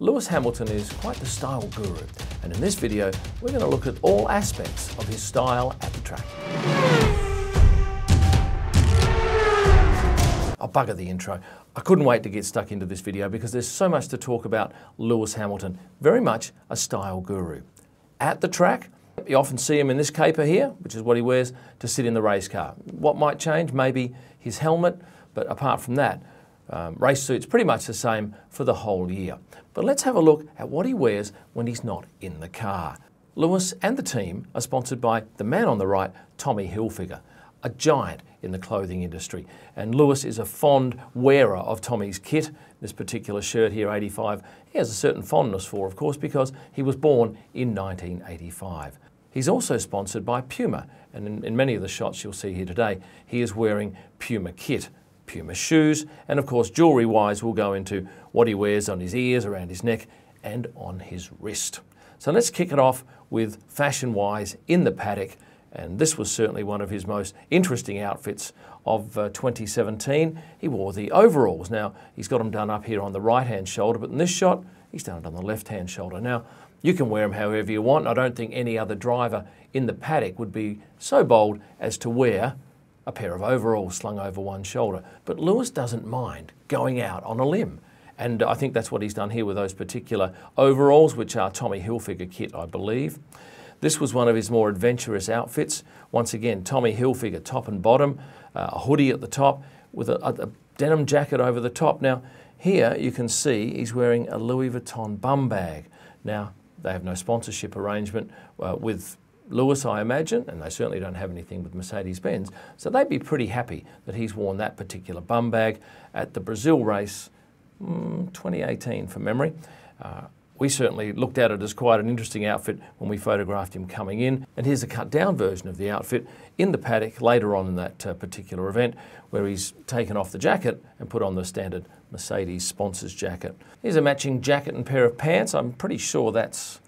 Lewis Hamilton is quite the style guru, and in this video we're going to look at all aspects of his style at the track. I'll bugger the intro. I couldn't wait to get stuck into this video because there's so much to talk about Lewis Hamilton. Very much a style guru. At the track, you often see him in this caper here, which is what he wears to sit in the race car. What might change? Maybe his helmet, but apart from that, race suit's pretty much the same for the whole year. But let's have a look at what he wears when he's not in the car. Lewis and the team are sponsored by the man on the right, Tommy Hilfiger, a giant in the clothing industry. And Lewis is a fond wearer of Tommy's kit. This particular shirt here, 85, he has a certain fondness for, of course, because he was born in 1985. He's also sponsored by Puma, and in many of the shots you'll see here today, he is wearing Puma kit, Puma shoes, and of course jewellery-wise we'll go into what he wears on his ears, around his neck, and on his wrist. So let's kick it off with fashion-wise in the paddock, and this was certainly one of his most interesting outfits of 2017. He wore the overalls. Now, he's got them done up here on the right-hand shoulder, but in this shot, he's done it on the left-hand shoulder. Now, you can wear them however you want. I don't think any other driver in the paddock would be so bold as to wear a pair of overalls slung over one shoulder. But Lewis doesn't mind going out on a limb. And I think that's what he's done here with those particular overalls, which are Tommy Hilfiger kit, I believe. This was one of his more adventurous outfits. Once again, Tommy Hilfiger top and bottom, a hoodie at the top with a denim jacket over the top. Now, here you can see he's wearing a Louis Vuitton bum bag. Now, they have no sponsorship arrangement with Lewis, I imagine, and they certainly don't have anything with Mercedes-Benz, so they'd be pretty happy that he's worn that particular bum bag at the Brazil race, 2018 from memory. We certainly looked at it as quite an interesting outfit when we photographed him coming in, and here's a cut-down version of the outfit in the paddock later on in that particular event, where he's taken off the jacket and put on the standard Mercedes sponsors jacket. Here's a matching jacket and pair of pants. I'm pretty sure that's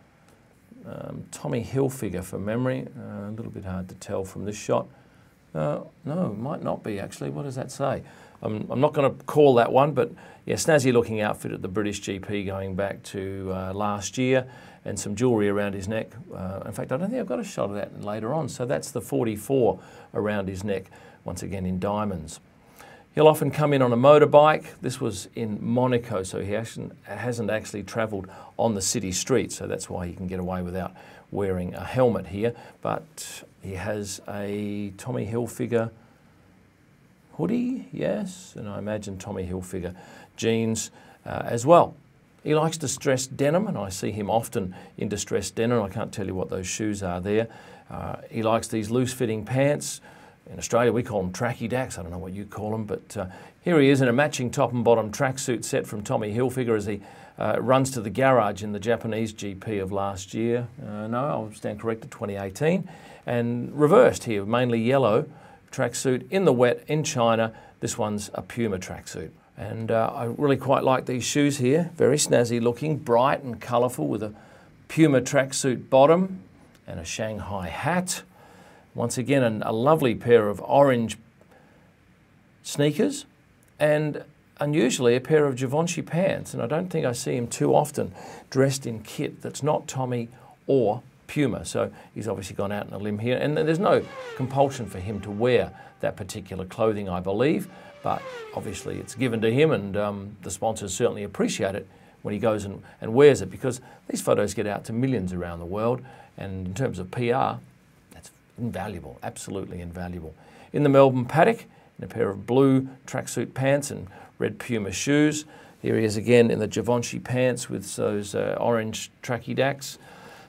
Tommy Hilfiger from memory. A little bit hard to tell from this shot. No, might not be actually. What does that say? I'm not going to call that one, but yeah, snazzy looking outfit at the British GP going back to last year, and some jewellery around his neck. In fact, I don't think I've got a shot of that later on. So that's the 44 around his neck, once again in diamonds. He'll often come in on a motorbike. This was in Monaco, so he hasn't actually travelled on the city streets, so that's why he can get away without wearing a helmet here. But he has a Tommy Hilfiger hoodie, yes, and I imagine Tommy Hilfiger jeans as well. He likes distressed denim, and I see him often in distressed denim. I can't tell you what those shoes are there. He likes these loose-fitting pants. In Australia, we call them tracky dacks. I don't know what you call them, but here he is in a matching top and bottom tracksuit set from Tommy Hilfiger as he runs to the garage in the Japanese GP of last year. No, I'll stand corrected, 2018. And reversed here, mainly yellow tracksuit in the wet in China. This one's a Puma tracksuit. And I really quite like these shoes here. Very snazzy looking, bright and colourful with a Puma tracksuit bottom and a Shanghai hat. Once again, a lovely pair of orange sneakers and unusually a pair of Givenchy pants. And I don't think I see him too often dressed in kit that's not Tommy or Puma. So he's obviously gone out on a limb here. And there's no compulsion for him to wear that particular clothing, I believe. But obviously it's given to him, and the sponsors certainly appreciate it when he goes and wears it, because these photos get out to millions around the world. And in terms of PR, invaluable, absolutely invaluable. In the Melbourne paddock, in a pair of blue tracksuit pants and red Puma shoes. Here he is again in the Givenchy pants with those orange tracky dacks.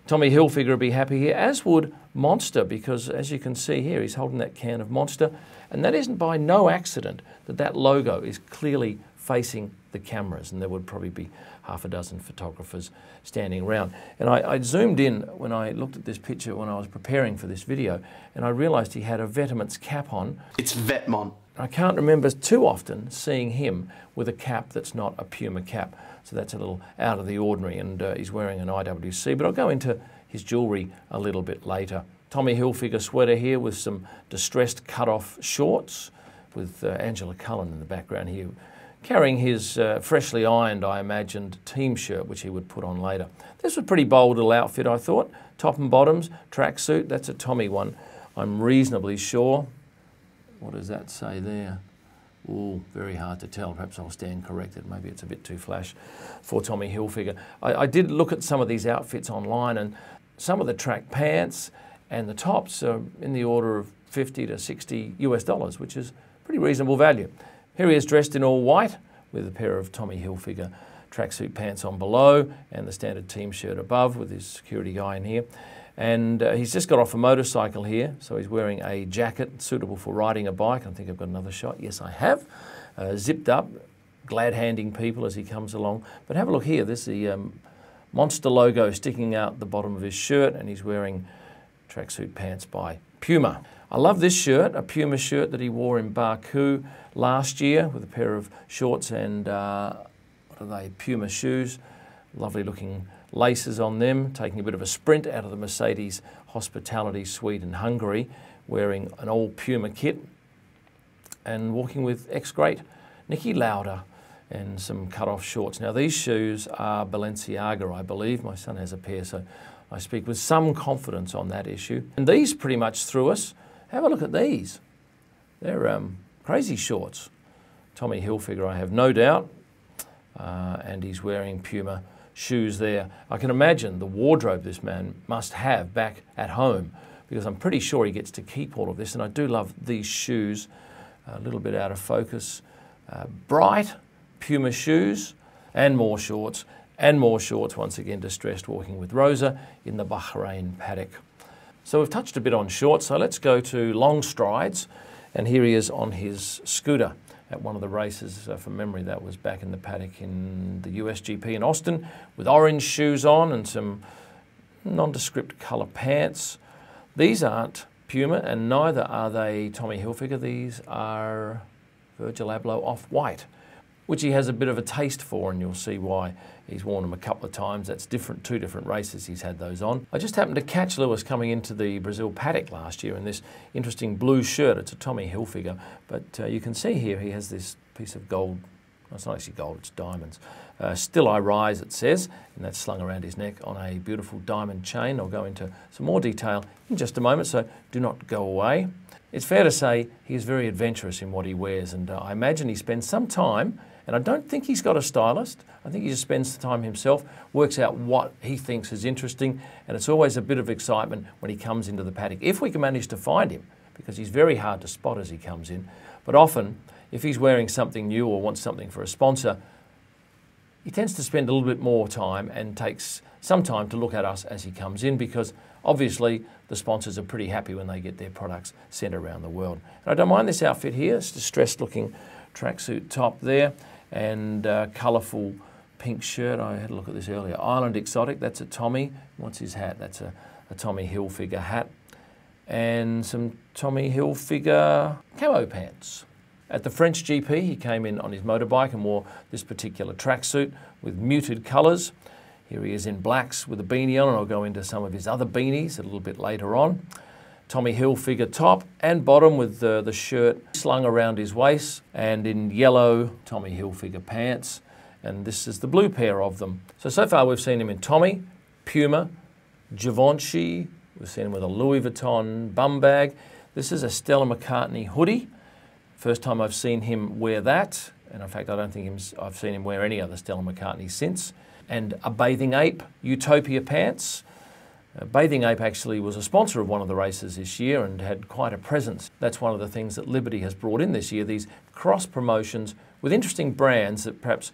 Tommy Hilfiger would be happy here, as would Monster, because as you can see here, he's holding that can of Monster, and that isn't by no accident that that logo is clearly facing the cameras, and there would probably be half a dozen photographers standing around. And I zoomed in when I looked at this picture when I was preparing for this video, and I realised he had a Vetements cap on. It's Vetmont. I can't remember too often seeing him with a cap that's not a Puma cap, so that's a little out of the ordinary, and he's wearing an IWC, but I'll go into his jewellery a little bit later. Tommy Hilfiger sweater here with some distressed cut-off shorts with Angela Cullen in the background here, carrying his freshly ironed, I imagined, team shirt, which he would put on later. This was a pretty bold little outfit, I thought. Top and bottoms, tracksuit, that's a Tommy one, I'm reasonably sure. What does that say there? Ooh, very hard to tell. Perhaps I'll stand corrected. Maybe it's a bit too flash for Tommy Hilfiger. I did look at some of these outfits online, and some of the track pants and the tops are in the order of 50 to 60 US dollars, which is pretty reasonable value. Here he is dressed in all white with a pair of Tommy Hilfiger tracksuit pants on below and the standard team shirt above with his security guy in here. And he's just got off a motorcycle here, so he's wearing a jacket suitable for riding a bike. I think I've got another shot. Yes, I have. Zipped up, glad-handing people as he comes along. But have a look here. There's the Monster logo sticking out the bottom of his shirt, and he's wearing tracksuit pants by Puma. I love this shirt, a Puma shirt that he wore in Baku last year with a pair of shorts and, what are they, Puma shoes. Lovely looking laces on them, taking a bit of a sprint out of the Mercedes hospitality suite in Hungary, wearing an old Puma kit and walking with ex-great Niki Lauda and some cut-off shorts. Now these shoes are Balenciaga, I believe. My son has a pair, so I speak with some confidence on that issue. And these pretty much threw us. Have a look at these. They're crazy shorts. Tommy Hilfiger, I have no doubt, and he's wearing Puma shoes there. I can imagine the wardrobe this man must have back at home, because I'm pretty sure he gets to keep all of this. And I do love these shoes, a little bit out of focus. Bright Puma shoes and more shorts once again distressed, walking with Rosa in the Bahrain paddock. So we've touched a bit on shorts, so let's go to long strides. And here he is on his scooter at one of the races, from memory that was back in the paddock in the USGP in Austin, with orange shoes on and some nondescript colour pants. These aren't Puma and neither are they Tommy Hilfiger. These are Virgil Abloh Off-White, which he has a bit of a taste for, and you'll see why. He's worn them a couple of times. That's different, 2 different races he's had those on. I just happened to catch Lewis coming into the Brazil paddock last year in this interesting blue shirt. It's a Tommy Hilfiger, but you can see here he has this piece of gold. It's not actually gold, it's diamonds. Still I Rise, it says, and that's slung around his neck on a beautiful diamond chain. I'll go into some more detail in just a moment, so do not go away. It's fair to say he is very adventurous in what he wears, and I imagine he spends some time, and I don't think he's got a stylist. I think he just spends the time himself, works out what he thinks is interesting, and it's always a bit of excitement when he comes into the paddock, if we can manage to find him, because he's very hard to spot as he comes in. But often, if he's wearing something new or wants something for a sponsor, he tends to spend a little bit more time and takes some time to look at us as he comes in, because obviously the sponsors are pretty happy when they get their products sent around the world. And I don't mind this outfit here. It's a distressed looking tracksuit top there and colourful pink shirt. I had a look at this earlier. Island Exotic, that's a Tommy. What's his hat? That's a Tommy Hilfiger hat. And some Tommy Hilfiger camo pants. At the French GP, he came in on his motorbike and wore this particular tracksuit with muted colours. Here he is in blacks with a beanie on, and I'll go into some of his other beanies a little bit later on. Tommy Hilfiger top and bottom with the shirt slung around his waist, and in yellow Tommy Hilfiger pants, and this is the blue pair of them. So far we've seen him in Tommy, Puma, Givenchy, we've seen him with a Louis Vuitton bum bag. This is a Stella McCartney hoodie. First time I've seen him wear that, and in fact I don't think I've seen him wear any other Stella McCartney since. And a Bathing Ape Utopia pants. Bathing Ape actually was a sponsor of one of the races this year and had quite a presence. That's one of the things that Liberty has brought in this year, these cross promotions with interesting brands that perhaps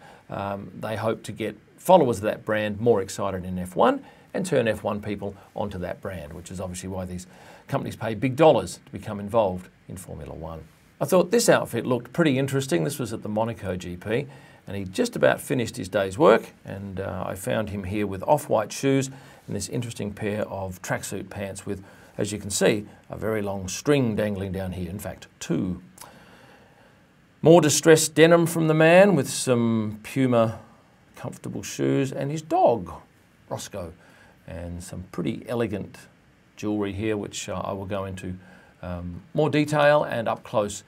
they hope to get followers of that brand more excited in F1 and turn F1 people onto that brand, which is obviously why these companies pay big dollars to become involved in Formula One. I thought this outfit looked pretty interesting. This was at the Monaco GP, and he just about finished his day's work, and I found him here with off-white shoes and this interesting pair of tracksuit pants with, as you can see, a very long string dangling down here, in fact, 2. More distressed denim from the man with some Puma comfortable shoes, and his dog, Roscoe, and some pretty elegant jewellery here, which I will go into more detail and up close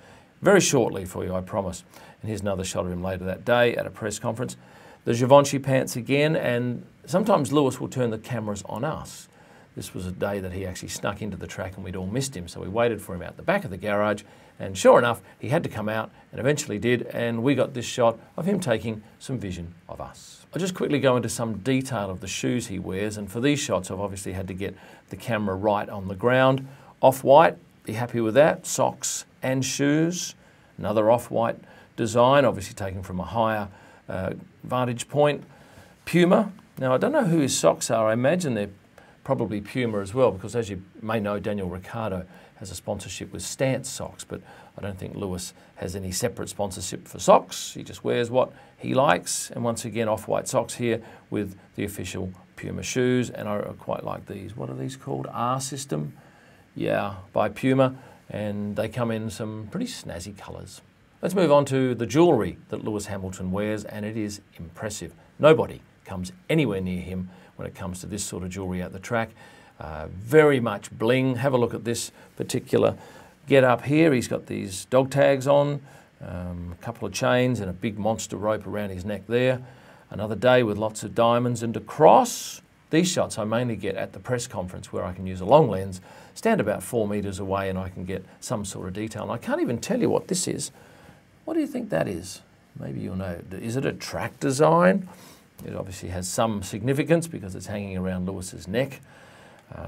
very shortly for you, I promise. And here's another shot of him later that day at a press conference. The Givenchy pants again, and sometimes Lewis will turn the cameras on us. This was a day that he actually snuck into the track and we'd all missed him, so we waited for him out the back of the garage, and sure enough, he had to come out and eventually did, and we got this shot of him taking some vision of us. I'll just quickly go into some detail of the shoes he wears, and for these shots I've obviously had to get the camera right on the ground. Off-white, be happy with that, socks and shoes. Another off-white design, obviously taken from a higher vantage point. Puma, now I don't know who his socks are, I imagine they're probably Puma as well, because as you may know, Daniel Ricciardo has a sponsorship with Stance socks, but I don't think Lewis has any separate sponsorship for socks. He just wears what he likes, and once again off-white socks here with the official Puma shoes, and I quite like these. What are these called? R System? Yeah, by Puma, and they come in some pretty snazzy colours. Let's move on to the jewellery that Lewis Hamilton wears, and it is impressive. Nobody comes anywhere near him when it comes to this sort of jewellery at the track. Very much bling. Have a look at this particular get up here. He's got these dog tags on, a couple of chains and a big monster rope around his neck there. Another day with lots of diamonds and a cross. These shots I mainly get at the press conference where I can use a long lens, stand about 4 metres away and I can get some sort of detail. And I can't even tell you what this is. What do you think that is? Maybe you'll know. Is it a track design? It obviously has some significance because it's hanging around Lewis's neck.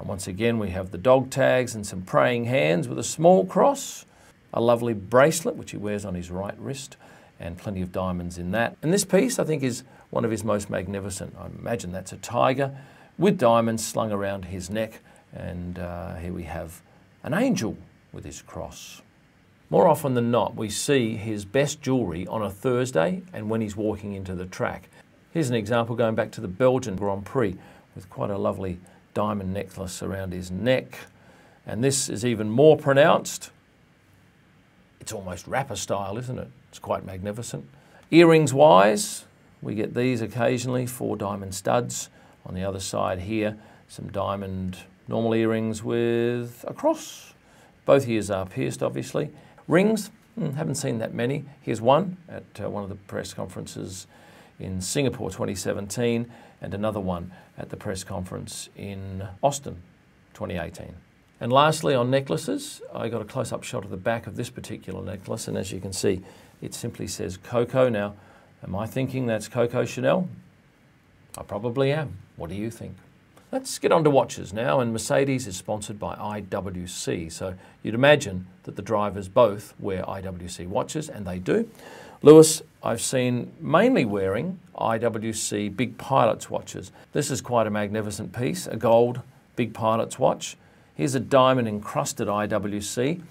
Once again, we have the dog tags and some praying hands with a small cross, a lovely bracelet which he wears on his right wrist, and plenty of diamonds in that. And this piece I think is one of his most magnificent. I imagine that's a tiger with diamonds slung around his neck, and here we have an angel with his cross. More often than not, we see his best jewellery on a Thursday and when he's walking into the track. Here's an example going back to the Belgian Grand Prix with quite a lovely diamond necklace around his neck. And this is even more pronounced. It's almost rapper style, isn't it? It's quite magnificent. Earrings wise, we get these occasionally, 4 diamond studs. On the other side here, some diamond normal earrings with a cross. Both ears are pierced, obviously. Rings, haven't seen that many. Here's one at one of the press conferences in Singapore 2017, and another one at the press conference in Austin 2018. And lastly, on necklaces, I got a close-up shot of the back of this particular necklace, and as you can see, it simply says Coco. Now, am I thinking that's Coco Chanel? I probably am. What do you think? Let's get on to watches now, and Mercedes is sponsored by IWC, so you'd imagine that the drivers both wear IWC watches, and they do. Lewis, I've seen mainly wearing IWC Big Pilot's watches. This is quite a magnificent piece, a gold Big Pilot's watch. Here's a diamond encrusted IWC,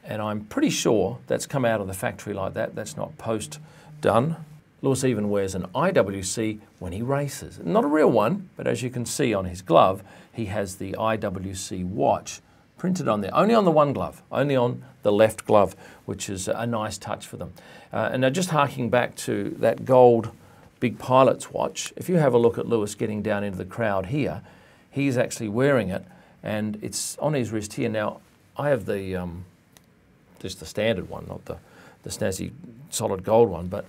and I'm pretty sure that's come out of the factory like that. That's not post done. Lewis even wears an IWC when he races. Not a real one, but as you can see on his glove, he has the IWC watch printed on there. Only on the one glove, only on the left glove, which is a nice touch for them. And now just harking back to that gold Big Pilot's watch, if you have a look at Lewis getting down into the crowd here, he's actually wearing it, and it's on his wrist here. Now, I have the just the standard one, not the snazzy solid gold one, but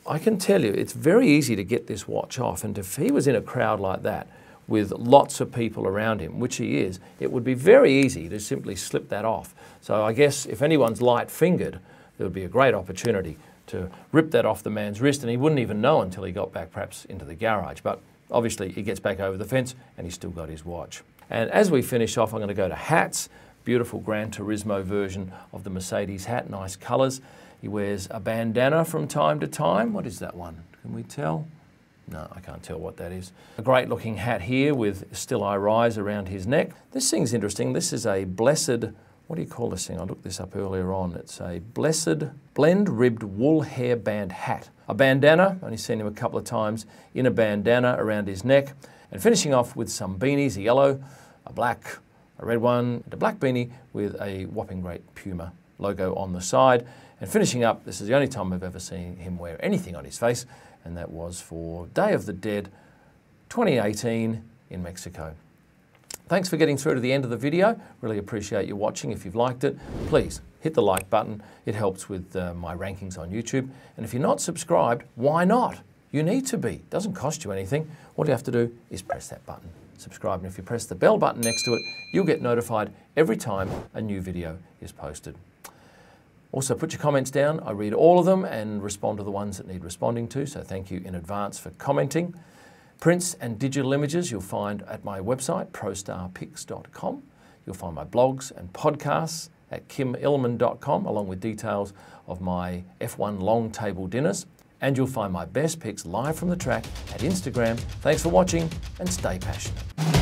I can tell you it's very easy to get this watch off, and if he was in a crowd like that with lots of people around him, which he is, it would be very easy to simply slip that off. So I guess if anyone's light-fingered, there would be a great opportunity to rip that off the man's wrist, and he wouldn't even know until he got back perhaps into the garage. But obviously he gets back over the fence and he's still got his watch. And as we finish off, I'm going to go to hats. Beautiful Gran Turismo version of the Mercedes hat, nice colours. He wears a bandana from time to time. What is that one? Can we tell? No, I can't tell what that is. A great looking hat here with Still I Rise around his neck. This thing's interesting. This is a blessed, what do you call this thing? I looked this up earlier on. It's a blessed blend ribbed wool hairband hat. A bandana, only seen him a couple of times, in a bandana around his neck. And finishing off with some beanies, a yellow, a black, a red one, and a black beanie with a whopping great Puma logo on the side. And finishing up, this is the only time I've ever seen him wear anything on his face, and that was for Day of the Dead 2018 in Mexico. Thanks for getting through to the end of the video. Really appreciate you watching. If you've liked it, please hit the like button. It helps with my rankings on YouTube. And if you're not subscribed, why not? You need to be. It doesn't cost you anything. All you have to do is press that button, subscribe. And if you press the bell button next to it, you'll get notified every time a new video is posted. Also, put your comments down. I read all of them and respond to the ones that need responding to, so thank you in advance for commenting. Prints and digital images you'll find at my website, prostarpics.com. You'll find my blogs and podcasts at kimilman.com, along with details of my F1 long table dinners. And you'll find my best pics live from the track at Instagram. Thanks for watching and stay passionate.